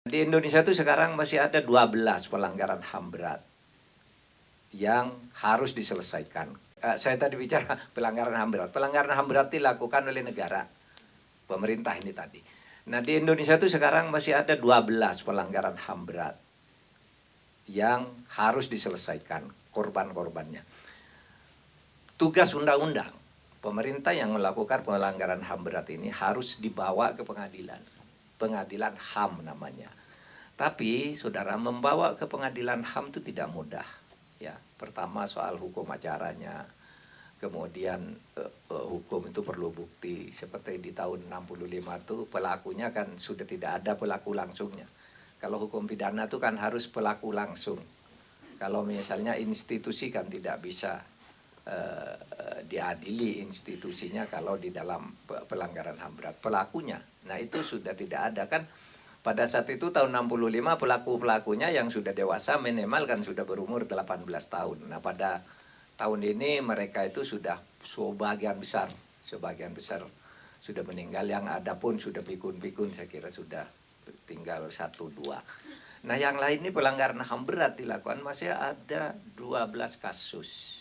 Di Indonesia itu sekarang masih ada 12 pelanggaran HAM berat yang harus diselesaikan. Saya tadi bicara pelanggaran HAM berat. Pelanggaran HAM berat dilakukan oleh negara, pemerintah ini tadi. Nah, di Indonesia itu sekarang masih ada 12 pelanggaran HAM berat yang harus diselesaikan korban-korbannya. Tugas undang-undang, pemerintah yang melakukan pelanggaran HAM berat ini harus dibawa ke pengadilan. Pengadilan HAM namanya. Tapi, saudara, membawa ke pengadilan HAM itu tidak mudah. Ya, pertama soal hukum acaranya, kemudian hukum itu perlu bukti. Seperti di tahun 65 itu pelakunya kan sudah tidak ada pelaku langsungnya. Kalau hukum pidana itu kan harus pelaku langsung. Kalau misalnya institusi kan tidak bisa diadili institusinya kalau di dalam pelanggaran HAM berat. Pelakunya, nah itu sudah tidak ada kan. Pada saat itu tahun 65 pelaku-pelakunya yang sudah dewasa minimal kan sudah berumur 18 tahun. Nah pada tahun ini mereka itu sudah sebagian besar sudah meninggal. Yang ada pun sudah pikun-pikun, saya kira sudah tinggal 1-2. Nah yang lain ini pelanggaran HAM berat dilakukan masih ada 12 kasus.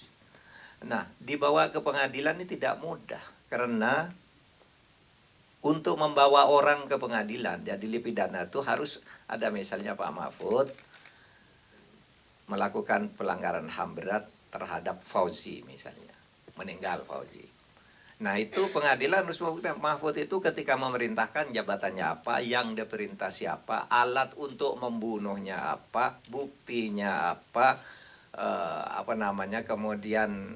Nah dibawa ke pengadilan ini tidak mudah karena untuk membawa orang ke pengadilan, jadi pidana itu harus ada misalnya Pak Mahfud melakukan pelanggaran HAM berat terhadap Fauzi misalnya, meninggal Fauzi. Nah itu pengadilan harus membuktikan Mahfud itu ketika memerintahkan jabatannya apa, yang diperintah siapa, alat untuk membunuhnya apa, buktinya apa, kemudian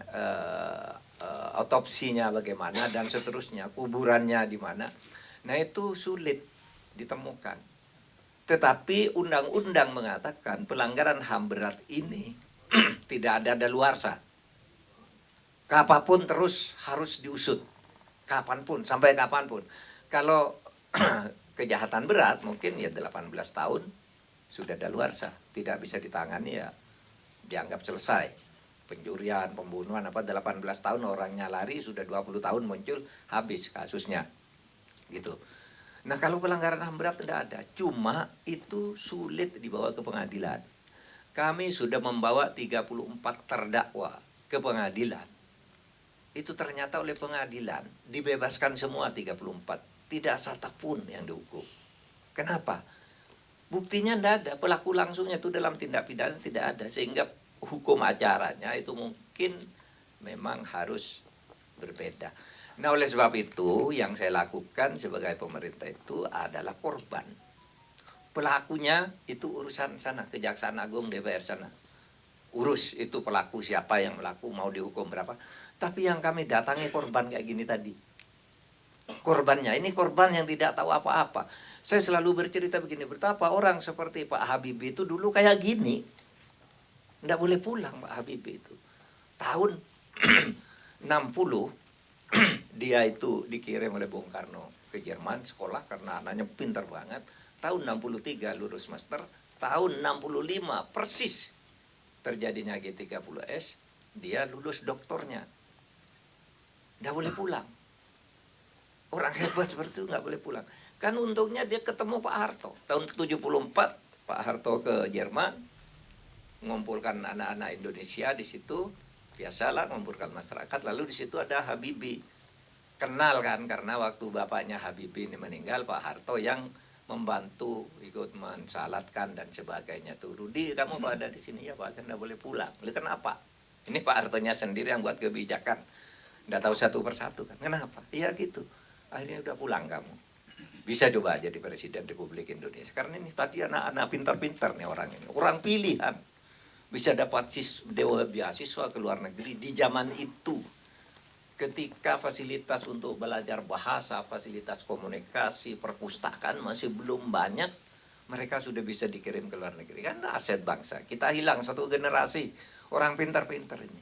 otopsinya bagaimana dan seterusnya, kuburannya di mana. Nah itu sulit ditemukan. Tetapi undang-undang mengatakan pelanggaran HAM berat ini tidak ada daluarsa. Kapanpun terus harus diusut. Kapanpun, sampai kapanpun. Kalau kejahatan berat mungkin ya 18 tahun sudah daluarsa. Tidak bisa ditangani ya dianggap selesai. Pencurian, pembunuhan, 18 tahun orangnya lari, sudah 20 tahun muncul, habis kasusnya. Gitu. Nah kalau pelanggaran HAM berat tidak ada. Cuma itu sulit dibawa ke pengadilan. Kami sudah membawa 34 terdakwa ke pengadilan. Itu ternyata oleh pengadilan dibebaskan semua 34. Tidak satupun yang dihukum. Kenapa? Buktinya tidak ada. Pelaku langsungnya itu dalam tindak pidana tidak ada. Sehingga hukum acaranya itu mungkin memang harus berbeda. Nah oleh sebab itu yang saya lakukan sebagai pemerintah itu adalah korban. Pelakunya itu urusan sana, Kejaksaan Agung, DPR sana. Urus itu pelaku siapa yang melaku, mau dihukum berapa. Tapi yang kami datangi korban kayak gini tadi. Korbannya, ini korban yang tidak tahu apa-apa. Saya selalu bercerita begini, betapa orang seperti Pak Habibie itu dulu kayak gini. Tidak boleh pulang Pak Habibie itu. Tahun 60 dia itu dikirim oleh Bung Karno ke Jerman sekolah karena anaknya pintar banget. Tahun 63 lulus master. Tahun 65 persis terjadinya G30S. Dia lulus doktornya. Tidak boleh pulang. Orang hebat seperti itu nggak boleh pulang. Kan untungnya dia ketemu Pak Harto. Tahun 74 Pak Harto ke Jerman. Mengumpulkan anak-anak Indonesia di situ. Biasalah mengumpulkan masyarakat. Lalu di situ ada Habibie. Kenal kan karena waktu bapaknya Habibie ini meninggal, Pak Harto yang membantu ikut mensalatkan dan sebagainya tuh. Rudi, kamu kok ada di sini? Ya Pak, saya tidak boleh pulang. Lalu kenapa? Ini Pak Hartonya sendiri yang buat kebijakan. Tidak tahu satu persatu kan. Kenapa? Iya gitu. Akhirnya udah pulang kamu. Bisa coba jadi Presiden Republik Indonesia. Karena ini tadi anak-anak pintar-pintar nih orang ini. Orang pilihan. Bisa dapat beasiswa ke luar negeri di zaman itu. Ketika fasilitas untuk belajar bahasa, fasilitas komunikasi, perpustakaan masih belum banyak, mereka sudah bisa dikirim ke luar negeri. Kan aset bangsa. Kita hilang satu generasi orang pintar-pintar ini.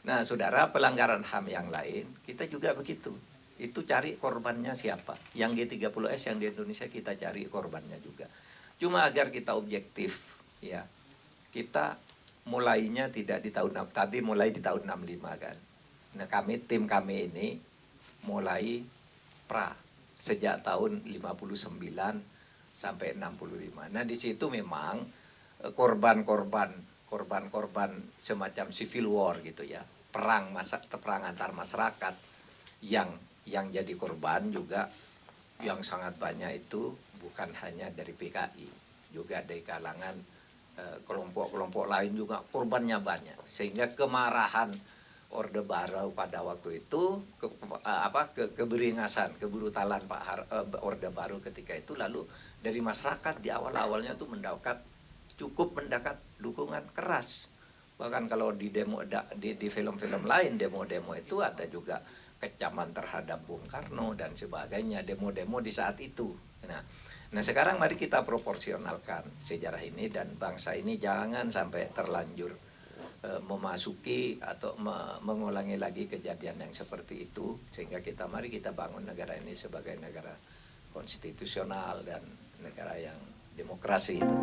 Nah, saudara, pelanggaran HAM yang lain, kita juga begitu. Itu cari korbannya siapa. Yang G30S yang di Indonesia kita cari korbannya juga. Cuma agar kita objektif, ya. Kita mulainya tidak di tahun tadi mulai di tahun 65 kan. Nah tim kami ini mulai sejak tahun 59 sampai 65. Nah di situ memang korban-korban semacam civil war gitu ya, perang antar masyarakat yang jadi korban juga yang sangat banyak itu bukan hanya dari PKI, juga dari kalangan kelompok-kelompok lain juga korbannya banyak, sehingga kemarahan Orde Baru pada waktu itu keberingasan, kebrutalan Orde Baru ketika itu, lalu dari masyarakat di awalnya tuh cukup mendapat dukungan keras. Bahkan kalau di film-film lain demo-demo itu ada juga kecaman terhadap Bung Karno dan sebagainya, demo-demo di saat itu. Nah sekarang mari kita proporsionalkan sejarah ini, dan bangsa ini jangan sampai terlanjur memasuki atau mengulangi lagi kejadian yang seperti itu, sehingga mari kita bangun negara ini sebagai negara konstitusional dan negara yang demokrasi itu.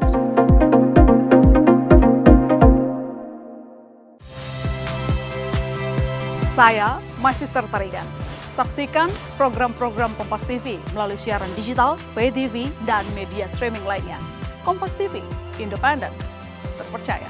Saya Magister Tarigan. Saksikan program-program Kompas TV melalui siaran digital, pay TV, dan media streaming lainnya. Kompas TV, independen, terpercaya.